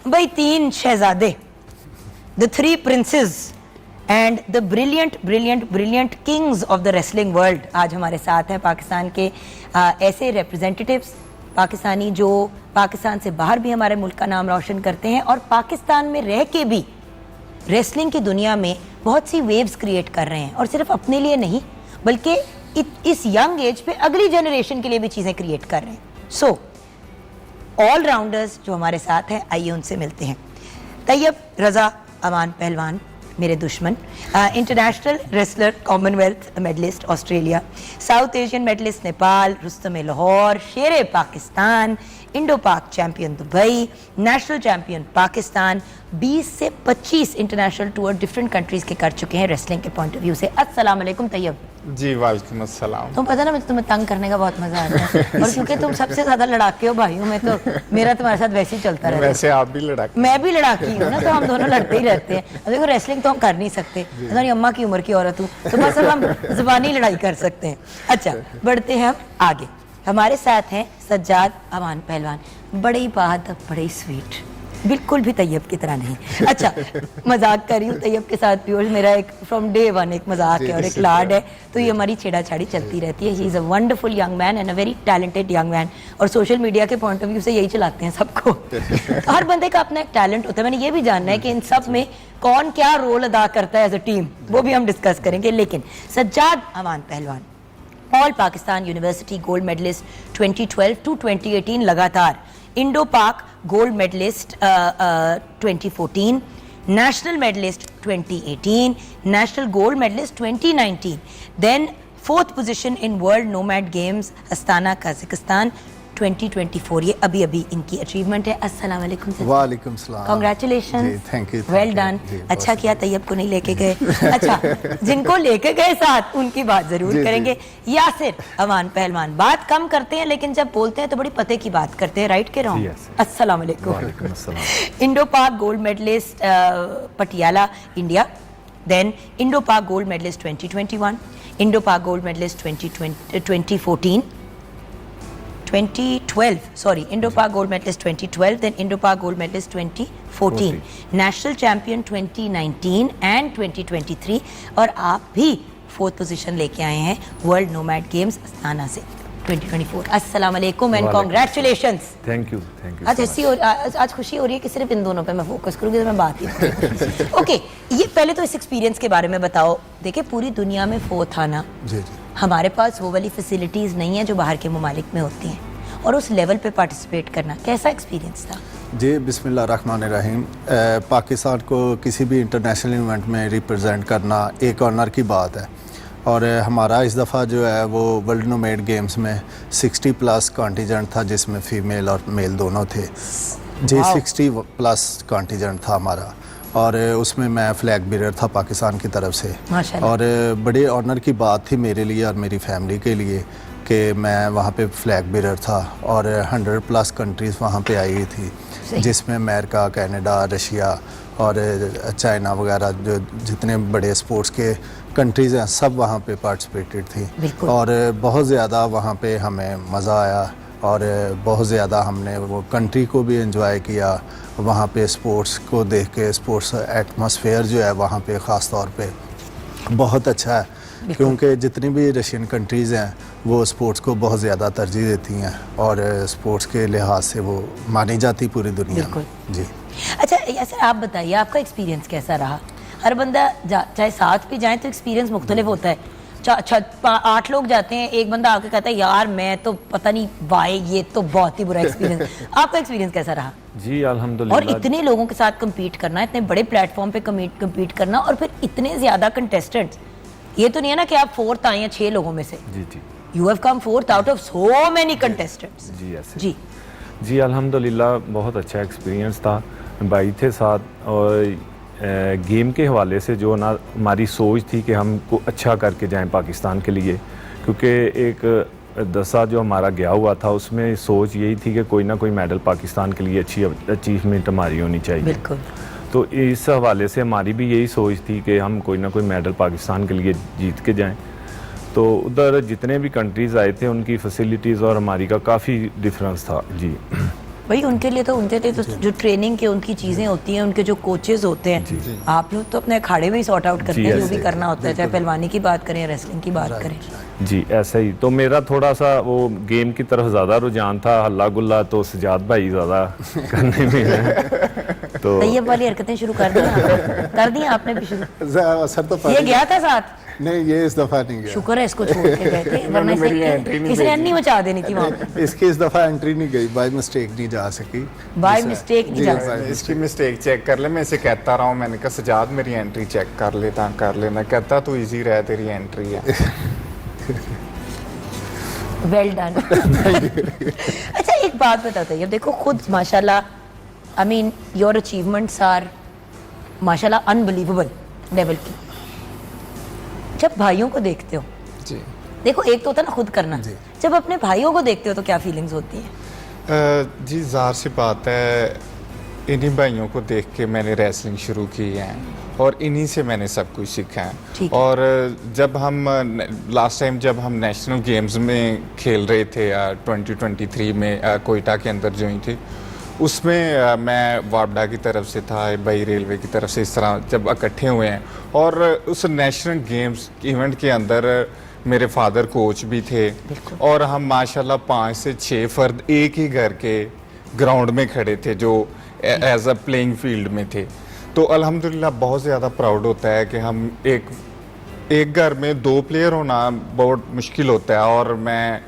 भाई तीन शहजादे, the three princess and the brilliant Kings of the wrestling world आज हमारे साथ हैं। पाकिस्तान के ऐसे रिप्रेजेंटेटिव्स पाकिस्तानी जो पाकिस्तान से बाहर भी हमारे मुल्क का नाम रोशन करते हैं और पाकिस्तान में रह के भी रेसलिंग की दुनिया में बहुत सी वेव्स क्रिएट कर रहे हैं और सिर्फ अपने लिए नहीं बल्कि इस यंग एज पे अगली जनरेशन के लिए भी चीज़ें क्रिएट कर रहे हैं। सो ऑलराउंडर्स जो हमारे साथ हैं, आइए उनसे मिलते हैं। तैयब रज़ा अमान पहलवान, मेरे दुश्मन, international wrestler, commonwealth medallist Australia, south Asian medallist Nepal, Rustam Lahore, शेर Pakistan, Indo Pak champion Dubai, national champion Pakistan, 20 से 25 इंटरनेशनल टूर डिफरेंट कंट्रीज के कर चुके हैं रेसलिंग के पॉइंट ऑफ व्यू से। अस्सलाम वालेकुम तैयब। जी वालेकुम अस्सलाम। तुम पता ना मुझे तुम्हें तंग करने का बहुत मजा आता है और क्योंकि तुम सबसे ज्यादा लड़ाके हो भाइयों में, तो मेरा तुम्हारे साथ वैसे ही चलता रहता है। वैसे आप भी लड़ाके, मैं भी लड़ाकी हूँ ना, तो हम दोनों लड़ते ही रहते हैं। देखो रेसलिंग तो हम कर नहीं सकते, तुम्हारी अम्मा की उम्र की औरत हूँ, तो बस हम जुबानी लड़ाई कर सकते हैं। अच्छा, बढ़ते हैं हम आगे। हमारे साथ हैं सज्जाद अमान पहलवान, बड़े ही बात, बड़े ही स्वीट, बिल्कुल भी तैयब की तरह नहीं। अच्छा, मजाक कर रही हूँ, तैयब के साथ भी और मेरा एक फ्रॉम डे वन एक मजाक है और एक लाड है, तो ये हमारी छेड़ाछाड़ी चलती रहती है। He is a wonderful young man and a very talented young man, और सोशल मीडिया के पॉइंट ऑफ व्यू से यही चलाते हैं सबको। हर बंदे का अपना एक टैलेंट होता है। मैंने ये भी जानना है कि इन सब में कौन क्या रोल अदा करता है एज अ टीम, वो भी हम डिस्कस करेंगे। लेकिन सज्जाद अमान पहलवान, all Pakistan university gold medallist 2012 to 2018 लगातार, Indo Pak gold medallist 2014, national medallist 2018, national gold medallist 2019, then 4th position in world nomad games Astana Kazakhstan 2024। ये अभी अभी इनकी अचीवमेंट है। अस्सलाम वालेकुम सर। वालेकुम सलाम। Congratulation, thank you, well done. अच्छा किया तैयब को नहीं लेके गए। अच्छा, जिनको लेके गए साथ उनकी बात जरूर करेंगे। यासिर अमान पहलवान, बात कम करते हैं लेकिन जब बोलते हैं तो बड़ी पते की बात करते हैं, राइट के रॉन्ग? अस्सलाम वालेकुम। Indo Pak gold medallist Patiala India, then Indo Pak gold medallist 2021, Indo Pak gold medallist 2012, sorry, Indo Pak gold medalist 2012, then Indo Pak gold medalist 2014, national champion 2019 and 2023, और आप भी 4th पोजीशन लेके आए हैं वर्ल्ड नोमैड गेम्स अस्ताना से 2024। अस्सलाम वालेकुम एंड कांग्रेचुलेशंस। Thank you. आज खुशी हो रही है कि सिर्फ इन दोनों पे मैं फोकस करूंगी, तो मैं बात ही ओके, ये पहले तो इस एक्सपीरियंस के बारे में बताओ। देखिए पूरी दुनिया में 4th आना, हमारे पास वो वाली फैसिलिटीज़ नहीं है जो बाहर के ममालिक में होती हैं, और उस लेवल पे पार्टिसिपेट करना कैसा एक्सपीरियंस था? जी बिस्मिल्लाहिर्रहमानिर्रहीम। पाकिस्तान को किसी भी इंटरनेशनल इवेंट में रिप्रेजेंट करना एक ऑनर की बात है, और हमारा इस दफ़ा जो है वो वर्ल्ड नोमैड गेम्स में 60+ कॉन्टिजेंट था, जिसमें फ़ीमेल और मेल दोनों थे जी। 60+ कॉन्टिजेंट था हमारा, और उसमें मैं फ्लैग बेरर था पाकिस्तान की तरफ से। और बड़े ऑनर की बात थी मेरे लिए और मेरी फैमिली के लिए कि मैं वहाँ पे फ्लैग बेरर था, और 100+ कंट्रीज़ वहाँ पे आई हुई थी, जिसमें अमेरिका, कनाडा, रशिया और चाइना वगैरह, जो जितने बड़े स्पोर्ट्स के कंट्रीज़ हैं सब वहाँ पे पार्टिसिपेटेड थी, और बहुत ज़्यादा वहाँ पे हमें मज़ा आया, और बहुत ज़्यादा हमने वो कंट्री को भी एंजॉय किया। वहाँ पे स्पोर्ट्स को देख के, स्पोर्ट्स एटमॉस्फेयर जो है वहाँ पे ख़ास तौर पे बहुत अच्छा है, क्योंकि जितनी भी रशियन कंट्रीज़ हैं वो स्पोर्ट्स को बहुत ज़्यादा तरजीह देती हैं, और स्पोर्ट्स के लिहाज से वो मानी जाती पूरी दुनिया में जी। अच्छा यासर, आप बताइए आपका एक्सपीरियंस कैसा रहा? हर बंदा चाहे साथ भी जाए तो एक्सपीरियंस मुख्तलिफ होता है। 8 लोग जाते हैं, एक बंदा आके कहता है यार मैं तो पता नहीं वाई, ये तो बहुत ही बुरा एक्सपीरियंस। आपका एक्सपीरियंस कैसा रहा? जी अल्हम्दुलिल्लाह। और इतने लोगों के साथ कम्पीट करना, इतने बड़े प्लेटफॉर्म पे कम्पीट करना, और फिर इतने ज़्यादा कंटेस्टेंट्स, ये तो नहीं है ना कि आप 4th आए हैं 6 लोगों में से। जी जी। You have come 4th out of so many contestants. जी ऐसे जी जी अल्हम्दुलिल्लाह, बहुत अच्छा एक्सपीरियंस था। भाई थे साथ, और गेम के हवाले से जो ना हमारी सोच थी कि हम को अच्छा करके जाएं पाकिस्तान के लिए, क्योंकि एक दसा जो हमारा गया हुआ था उसमें सोच यही थी कि कोई ना कोई मेडल पाकिस्तान के लिए अच्छी अचीवमेंट हमारी होनी चाहिए। बिल्कुल। तो इस हवाले से हमारी भी यही सोच थी कि हम कोई ना कोई मेडल पाकिस्तान के लिए जीत के जाएं। तो उधर जितने भी कंट्रीज़ आए थे उनकी फैसिलिटीज़ और हमारी का काफ़ी डिफरेंस था जी। भाई उनके लिए तो जो ट्रेनिंग के उनकी चीज़ें होती हैं, उनके जो कोचेस होते हैं, आप लोग तो अपने अखाड़े में ही सॉर्ट आउट करते जी, हैं जो ऐसे। भी करना होता है, चाहे पहलवानी की बात करें या रेसलिंग की बात करें। जी ऐसा ही। तो मेरा थोड़ा सा वो गेम की तरफ ज़्यादा रुझान था, हल्ला गुल्ला तो सजाद भाई ज़्यादा करने में है। तो तैयब वाली हरकतें शुरू कर दी आपने भी शुरू। असर तो ये गया था साथ, नहीं, ये इस दफा नहीं गया। शुक्र है इसको छोड़ के गए थे, वरना मेरी एंट्री इसे नहीं इसने अन्नी मचा देनी थी वहाँ पे। इसकी इस दफा एंट्री नहीं गई, बाय मिस्टेक नहीं जा सकी। बाय मिस्टेक नहीं जी, जा बाय सकती। इसकी मिस्टेक चेक कर ले। मैं इसे कहता रहा हूँ, मैंने कहा सजाद मेरी एंट्री चेक कर लेना। कहता तू इजी रह, तेरी एंट्री है। Well done. अच्छा एक बात बताते हैं, देखो खुद माशाल्लाह, I mean your achievements are माशाल्लाह अनबिलीवेबल लेवल की। जब भाइयों को देखते हो, जी देखो एक तो होता है ना खुद करना, जब अपने भाइयों को देखते हो तो क्या फीलिंग्स होती है? जी ज़ाहिर सी बात है, इन्हीं भाइयों को देख के मैंने रेसलिंग शुरू की है और इन्हीं से मैंने सब कुछ सीखा ठीक है। है। और जब हम लास्ट टाइम जब हम नेशनल गेम्स में खेल रहे थे 2023 में कोयटा के अंदर जो ही थी, उसमें मैं वापडा की तरफ से था, भाई रेलवे की तरफ से, इस तरह जब इकट्ठे हुए हैं। और उस नेशनल गेम्स इवेंट के अंदर मेरे फादर कोच भी थे और हम माशाल्लाह 5 से 6 फर्द एक ही घर के ग्राउंड में खड़े थे जो एज अ प्लेइंग फील्ड में थे। तो अल्हम्दुलिल्लाह बहुत ज़्यादा प्राउड होता है कि हम एक घर में 2 प्लेयर होना बहुत मुश्किल होता है। और मैं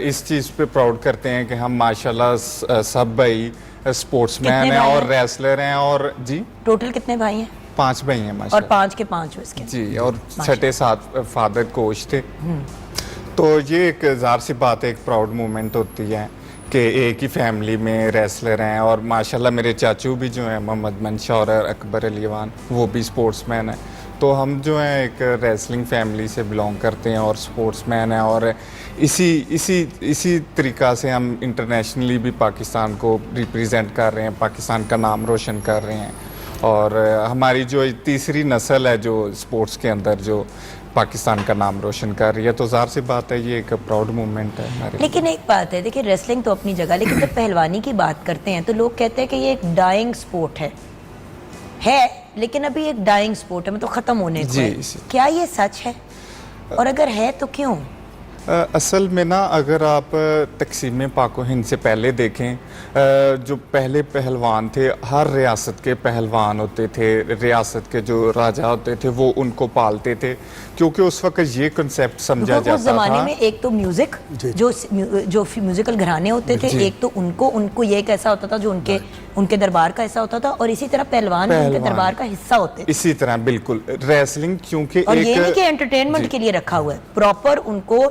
इस चीज़ पे प्राउड करते हैं कि हम माशाल्लाह सब भाई स्पोर्ट्समैन कितने हैं भाई और हैं? रेसलर हैं। और जी टोटल कितने भाई हैं? 5 भाई हैं और माशाल्लाह। 5 के 5 इसके। जी, और 6 7 फादर कोच थे। तो ये एक ज़ाहिर सी बात है, एक प्राउड मोमेंट होती है कि एक ही फैमिली में रेसलर हैं। और माशाल्लाह मेरे चाचू भी जो हैं मोहम्मद मंशा और अकबर अलीवान, वो भी स्पोर्ट्समैन हैं। तो हम जो हैं एक रेसलिंग फैमिली से बिलोंग करते हैं और स्पोर्ट्समैन हैं। और इसी तरीक़ा से हम इंटरनेशनली भी पाकिस्तान को रिप्रेजेंट कर रहे हैं, पाकिस्तान का नाम रोशन कर रहे हैं। और हमारी जो तीसरी नस्ल है जो स्पोर्ट्स के अंदर जो पाकिस्तान का नाम रोशन कर रही है, तो ज़ाहिर सी बात है ये एक प्राउड मोमेंट है हमारे लिए। लेकिन एक बात है, देखिए रेसलिंग तो अपनी जगह, लेकिन जब पहलवानी की बात करते हैं तो लोग कहते हैं कि ये एक डाइंग स्पोर्ट है, लेकिन अभी एक डाइंग स्पोर्ट है, मतलब ख़त्म होने को जी, है। जी। क्या ये सच है? और अगर है तो क्यों? असल में ना, अगर आप तकसीम पाक हिंद से पहले देखें, जो पहले पहलवान थे, हर रियासत के पहलवान होते थे, रियासत के जो राजा होते थे वो उनको पालते थे, क्योंकि उस वक्त ये कंसेप्ट समझा क्योंकि जाता उस जमाने था। में एक तो म्यूजिक, जो म्यूजिकल घराने होते थे, जी। एक तो उनको ये एक ऐसा होता था जो उनके दरबार का हिस्सा होता था, और इसी तरह पहलवान भी उनके दरबार का हिस्सा होते थे। इसी तरह बिल्कुल रेसलिंग, क्योंकि और ये नहीं कि एक एंटरटेनमेंट जी। के लिए रखा हुआ है, प्रॉपर उनको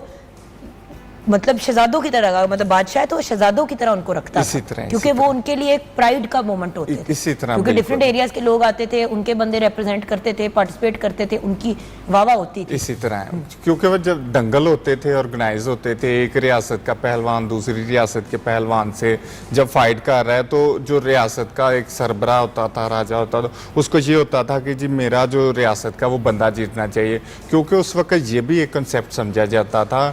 मतलब शहजादों की तरह, मतलब बादशाह है तो शहजादों की तरह उनको रखता इसी था, तरह, क्योंकि इसी वो उनके लिए एक प्राइड का मोमेंट होते थे। इसी तरह क्योंकि बिल्कुल। डिफरेंट एरियाज के लोग आते थे, उनके बंदे रिप्रेजेंट करते थे, पार्टिसिपेट करते थे, उनकी वाह होती थी। इसी तरह है। क्योंकि वो जब दंगल होते थे, ऑर्गेनाइज होते थे, एक रियासत का पहलवान दूसरी रियासत के पहलवान से जब फाइट कर रहा है, तो जो रियासत का एक सरबराह होता था, राजा होता था, उसको ये होता था कि जी मेरा जो रियासत का वो बंदा जीतना चाहिए। क्योंकि उस वक्त ये भी एक कंसेप्ट समझा जाता था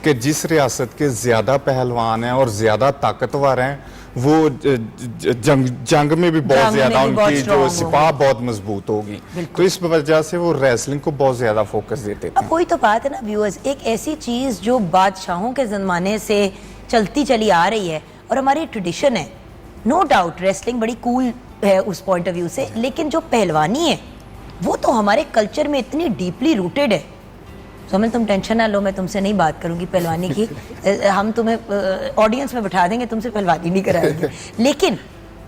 कि जिस रियासत के ज़्यादा पहलवान हैं और ज़्यादा ताकतवर हैं, वो जंग में भी बहुत जंग में ज़्यादा भी बहुत उनकी strong जो होंगे। सिपाह बहुत मजबूत होगी। तो इस वजह से वो रेसलिंग को बहुत ज़्यादा फोकस देते थे। अब वही तो बात है ना व्यूअर्स, एक ऐसी चीज जो बादशाहों के ज़माने से चलती चली आ रही है और हमारी ट्रेडिशन है, नो डाउट रेसलिंग बड़ी कूल है उस पॉइंट ऑफ व्यू से, लेकिन जो पहलवानी है वो तो हमारे कल्चर में इतनी डीपली रूटेड है। सोमिल तुम टेंशन ना लो, मैं तुमसे नहीं बात करूंगी पहलवानी की, हम तुम्हें ऑडियंस में बिठा देंगे, तुमसे पहलवानी नहीं कराएंगे। लेकिन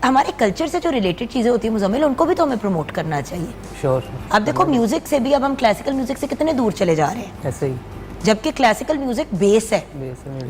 हमारे कल्चर से जो रिलेटेड चीज़ें होती हैं मुजम्मिल, उनको भी तो हमें प्रमोट करना चाहिए। श्योर अब देखो म्यूजिक से भी अब हम क्लासिकल म्यूजिक से कितने दूर चले जा रहे हैं, ऐसे ही जबकि क्लासिकल म्यूजिक बेस है,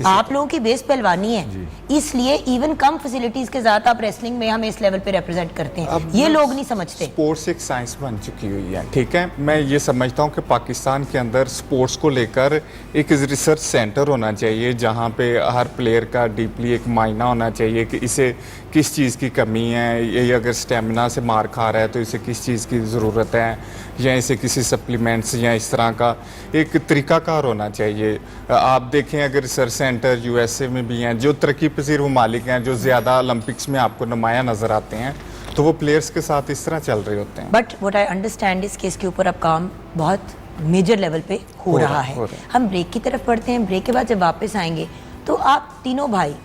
आप लोगों की बेस पहलवानी है, इसलिए इवन कम फैसिलिटीज के साथ आप रेसलिंग में हमें इस लेवल पे रिप्रेजेंट करते हैं। अब ये लोग नहीं समझते। स्पोर्ट्स एक साइंस बन चुकी हुई है, ठीक है। मैं ये समझता हूँ कि पाकिस्तान के अंदर स्पोर्ट्स को लेकर एक रिसर्च सेंटर होना चाहिए, जहाँ पे हर प्लेयर का डीपली एक मायना होना चाहिए कि इसे किस चीज़ की कमी है, ये अगर स्टेमिना से मार खा रहा है तो इसे किस चीज़ की ज़रूरत है, या इसे किसी सप्लीमेंट्स या इस तरह का एक तरीक़ाकार होना चाहिए। आप देखें अगर रिसर्च सेंटर यूएसए में भी हैं जो तरक्की पजीर ममालिक हैं, जो ज़्यादा ओलंपिक्स में आपको नुमाया नज़र आते हैं, तो वो प्लेयर्स के साथ इस तरह चल रहे होते हैं। बट व्हाट आई अंडरस्टैंड इस केस के ऊपर अब काम बहुत मेजर लेवल पे हो रहा है। हम ब्रेक की तरफ बढ़ते हैं। ब्रेक के बाद जब वापस आएंगे तो आप तीनों भाई,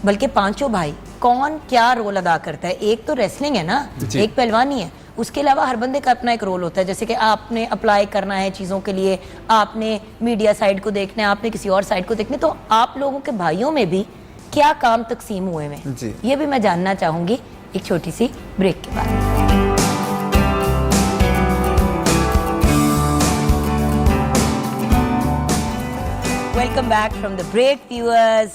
बल्कि पांचों भाई, कौन क्या रोल अदा करता है? एक तो रेसलिंग है ना, एक पहलवानी है, उसके अलावा हर बंदे का अपना एक रोल होता है। जैसे कि आपने अप्लाई करना है चीज़ों के लिए, आपने मीडिया साइड को देखना है, आपने किसी और साइड को देखना है, तो आप लोगों के भाइयों में भी क्या काम तकसीम हुए हैं, जी। ये भी मैं जानना चाहूँगी एक छोटी सी ब्रेक के बाद। Welcome back from the break, viewers.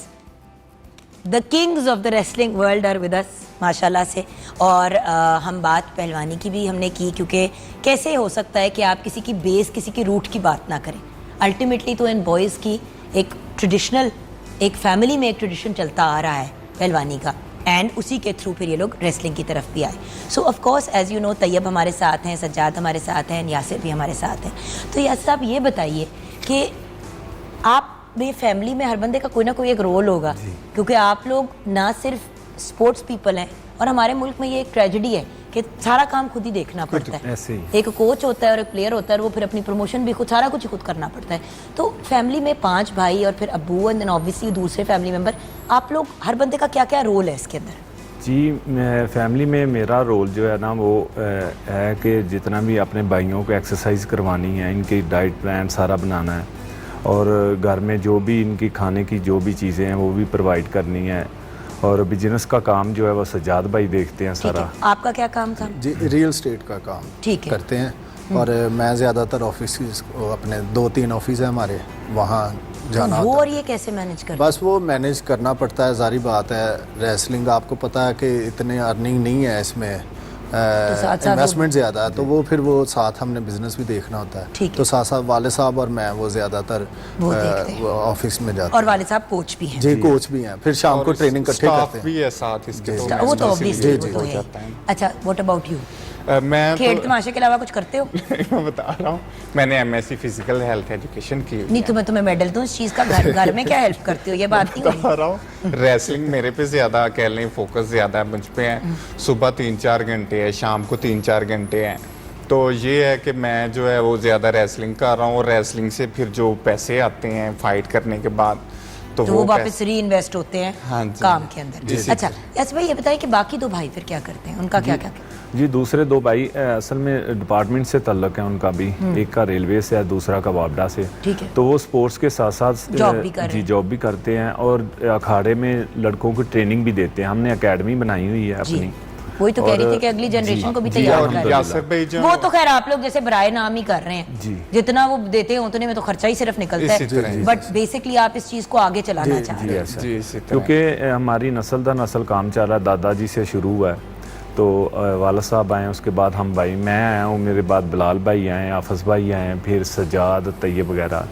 The kings of the wrestling world are with us, माशाल्लाह से। और हम बात पहलवानी की भी हमने की, क्योंकि कैसे हो सकता है कि आप किसी की बेस, किसी की रूट की बात ना करें। अल्टीमेटली तो इन बॉयज़ की एक ट्रेडिशनल, एक फैमिली में एक ट्रेडिशन चलता आ रहा है पहलवानी का, एंड उसी के थ्रू फिर ये लोग रेसलिंग की तरफ भी आए। So of course as you know, Tayyab हमारे साथ हैं, सज्जाद हमारे साथ हैं, यासिर भी हमारे साथ हैं। तो यासिर साहब ये बताइए कि आप में फैमिली में हर बंदे का कोई ना कोई एक रोल होगा, क्योंकि आप लोग ना सिर्फ स्पोर्ट्स पीपल हैं, और हमारे मुल्क में ये एक ट्रेजेडी है कि सारा काम खुद ही देखना पड़ता है। ऐसे ही। एक कोच होता है और एक प्लेयर होता है, और वो फिर अपनी प्रमोशन भी खुद, सारा कुछ खुद करना पड़ता है। तो फैमिली में 5 भाई और फिर अब्बू एंड देन ऑब्वियसली दूसरे फैमिली मेंबर, आप लोग हर बंदे का क्या क्या रोल है इसके अंदर? जी, फैमिली में मेरा रोल जो है ना वो है कि जितना भी अपने भाइयों को एक्सरसाइज करवानी है, इनकी डाइट प्लान सारा बनाना है, और घर में जो भी इनकी खाने की जो भी चीज़ें हैं वो भी प्रोवाइड करनी है, और बिजनेस का काम जो है वो सज्जाद भाई देखते हैं ठीक है, सारा। आपका क्या काम था? जी, रियल स्टेट का काम ठीक है। करते हैं, और मैं ज़्यादातर ऑफिस, अपने 2-3 ऑफिस हैं हमारे, वहाँ जाना वो होता और है। ये कैसे मैनेज कर? बस वो मैनेज करना पड़ता है, जारी बात है। रेसलिंग आपको पता है कि इतने अर्निंग नहीं है इसमें, साथ इन्वेस्टमेंट ज़्यादा है, तो वो फिर वो साथ हमने बिजनेस भी देखना होता ठीक है। है। तो साथ साथ वाले साहब और मैं वो ज़्यादातर वो देखते हैं। ऑफिस में जाते और वाले साहब कोच भी हैं। हैं। जी, कोच भी हैं, फिर शाम को और ट्रेनिंग इकट्ठे स्टाफ करते भी हैं। है साथ इसके, तो वो तो ऑब्वियसली जी, वो तो हो है। जाता है। अच्छा, व्हाट अबाउट यू? मैं खेल तो तमाशे के अलावा कुछ करते हो? मैं बता रहा हूँ, मैंने एमएससी फिजिकल हेल्थ एजुकेशन की हुई नहीं है। तो मैं तुम्हें मेडल दूं इस चीज़ का। घर में क्या हेल्प करते हो, ये बात नहीं हुई। बता रहा हूँ, रेसलिंग मेरे पे ज़्यादा कह लें, फोकस ज़्यादा मुझ पे है। सुबह 3-4 घंटे है, शाम को 3-4 घंटे हैं, तो ये है कि मैं जो है वो ज़्यादा रेसलिंग कर रहा हूँ, और रेसलिंग से फिर जो पैसे आते हैं फाइट करने के बाद, तो वो वापस री इन्वेस्ट होते हैं हाँ जी। काम के अंदर। जी, जी, अच्छा यस भाई, ये बताइए कि बाकी 2 भाई फिर क्या करते हैं, उनका क्या क्या? जी, दूसरे 2 भाई असल में डिपार्टमेंट से तल्लक है उनका भी, एक का रेलवे से है, दूसरा का वापडा से। ठीक है। तो वो स्पोर्ट्स के साथ साथ जॉब भी कर रहे हैं। जॉब भी करते हैं, और अखाड़े में लड़कों को ट्रेनिंग भी देते हैं। हमने एकेडमी बनाई हुई है जी, अपनी। वही तो कह रही और- थी कि अगली जनरेशन को भी जी, तैयार और कर रहे हैं। यासिर भाई जो वो तो खैर आप लोग जैसे बराए नाम ही कर रहे हैं, जी। जितना वो देते हैं उतने में तो खर्चा ही सिर्फ निकलता इसी तरह है, ही। बट बेसिकली आप इस चीज़ को आगे चलाना चाह रहे हैं। ऐसा। जी, इसी तरह। क्योंकि हमारी नस्ल दर नस्ल काम चल रहा है, दादाजी से शुरू हुआ है, तो वाला साहब आए, उसके बाद हम भाई, मैं आया हूँ, मेरे बाद बिलाल भाई आए, आफस भाई आए, फिर सज्जाद, तैयब वगैरह।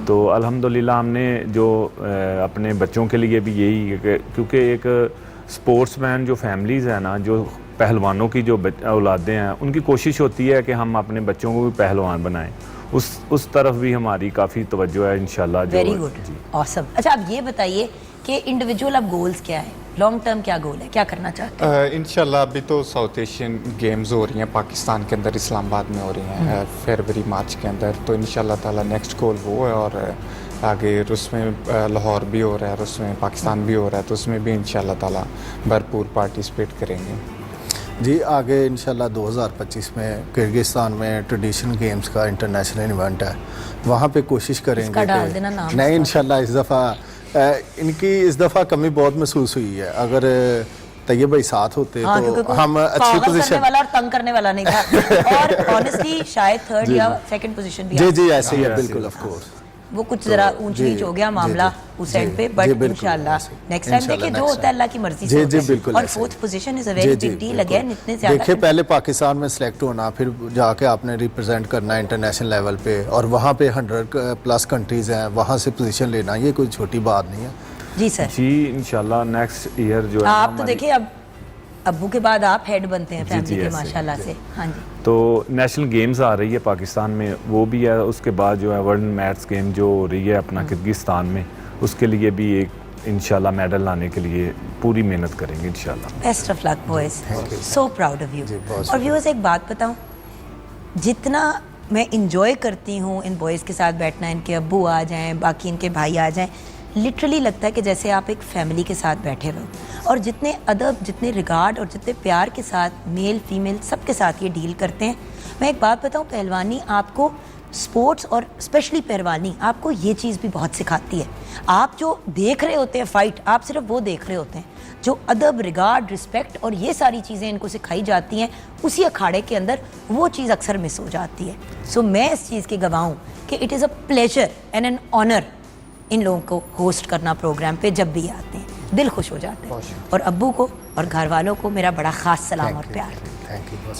तो अल्हम्दुलिल्लाह हमने जो अपने बच्चों के लिए भी यही है कि क्योंकि एक स्पोर्ट्समैन जो फैमिलीज़ है ना, जो पहलवानों की जो औलादें हैं, उनकी कोशिश होती है कि हम अपने बच्चों को भी पहलवान बनाएं। उस तरफ भी हमारी काफ़ी तवज्जो है इंशाल्लाह। Very good, awesome. अच्छा अब ये बताइए कि इंडिविजुअल अब गोल्स क्या है, लॉन्ग टर्म क्या गोल है, क्या करना चाहते हैं? इंशाल्लाह अभी तो साउथ एशियन गेम्स हो रही हैं पाकिस्तान के अंदर, इस्लामाबाद में हो रही हैं फरवरी मार्च के अंदर, तो इंशाल्लाह ताला नेक्स्ट गोल वो है, और आगे उसमें लाहौर भी हो रहा है, और उसमें पाकिस्तान भी हो रहा है, तो उसमें भी इंशाल्लाह ताला भरपूर पार्टिसिपेट करेंगे। जी, आगे इंशाल्लाह 2025 में किर्गिस्तान में ट्रेडिशनल गेम्स का इंटरनेशनल इवेंट है, वहाँ पे कोशिश करेंगे इसका डाल देना नाम नहीं, इंशाल्लाह इस दफ़ा इनकी इस दफ़ा कमी बहुत महसूस हुई है। अगर तैयब भाई साथ होते हाँ, तो क्योंकि हम अच्छी पागल करने पोजीशन। वाला और तंग करने वाला नहीं था, और ऑनेस्टली शायद 3rd या 2nd पोजीशन भी जी आ जी, ऐसे ही है, बिल्कुल, ऑफ कोर्स। वो कुछ जरा ऊंच नीच हो गया मामला उस साइड पे, बट इंशाल्लाह नेक्स्ट टाइम देखिए जो होता है अल्लाह की मर्जी से जी होता जी, है। बिल्कुल और ऐसे। 4th position is a very big deal, again इतने देखिए, ज्यादा पहले पाकिस्तान में सेलेक्ट होना, फिर जाके आपने रिप्रेजेंट करना है इंटरनेशनल लेवल पे, और वहाँ पे 100+ कंट्रीज़ हैं, वहाँ से पोजीशन लेना ये कोई छोटी बात नहीं है। जी सर। जी इंशाल्लाह नेक्स्ट ईयर जो है आप तो हमारी- देखिए अब अब्बू के बाद आप हेड बनते हैं जी, फैमिली जी, के ऐसे ही, माशाल्लाह से। हाँ जी। तो नेशनल गेम्स आ रही है पाकिस्तान में, वो भी है। उसके बाद जो है वर्ल्ड मैथ्स गेम जो हो रही है अपना किर्गिस्तान में, उसके लिए भी एक इंशाल्लाह मेडल लाने के लिए पूरी मेहनत करेंगे इंशाल्लाह। Best of luck boys, so proud of you. और व्यूअर्स एक बात बताऊं, जितना मैं इंजॉय करती हूँ इन बॉयज़ के साथ बैठना, इनके अब्बू आ जाएं, बाकी इनके भाई आ जाएं, लिटरली लगता है कि जैसे आप एक फैमिली के साथ बैठे हो। और जितने अदब, जितने रिगार्ड और जितने प्यार के साथ मेल फीमेल सबके साथ ये डील करते हैं। मैं एक बात बताऊं, पहलवानी आपको स्पोर्ट्स और स्पेशली पहलवानी आपको ये चीज़ भी बहुत सिखाती है। आप जो देख रहे होते हैं फाइट, आप सिर्फ वो देख रहे होते हैं। जो अदब, रिगार्ड, रिस्पेक्ट और ये सारी चीज़ें इनको सिखाई जाती हैं, उसी अखाड़े के अंदर वो चीज़ अक्सर मिस हो जाती है। सो मैं इस चीज़ की गवाह हूँ कि it is a pleasure and an honour इन लोगों को होस्ट करना प्रोग्राम पे। जब भी आते हैं दिल खुश हो जाते हैं। और अब्बू को और घर वालों को मेरा बड़ा ख़ास सलाम और प्यार। Thank you.